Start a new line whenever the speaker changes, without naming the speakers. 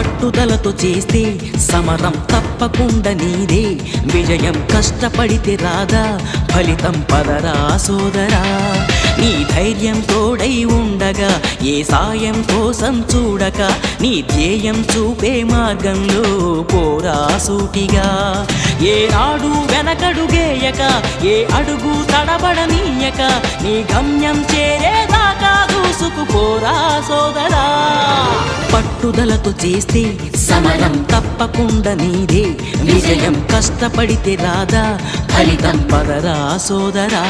పట్టుదలతో చేస్తే సమరం తప్పకుండా నీదే, విజయం కష్టపడితే రాదా ఫలితం పదరా సోదరా. నీ ధైర్యం తోడై ఉండగా ఏ సాయం కోసం చూడక, నీ ధ్యేయం చూపే మార్గంలో పోరా సూటిగా. ఏ నాడు వెనకడుగేయక, ఏ అడుగు తడబడనీయక, నీ గమ్యం చేరేదాకా దూసుకుపోరా సోదరా. పట్టుదలతో చేస్తే సమరం తప్పకుండా నీదే, విజయం కష్టపడితే రాదా ఫలితం పదరా సోదరా.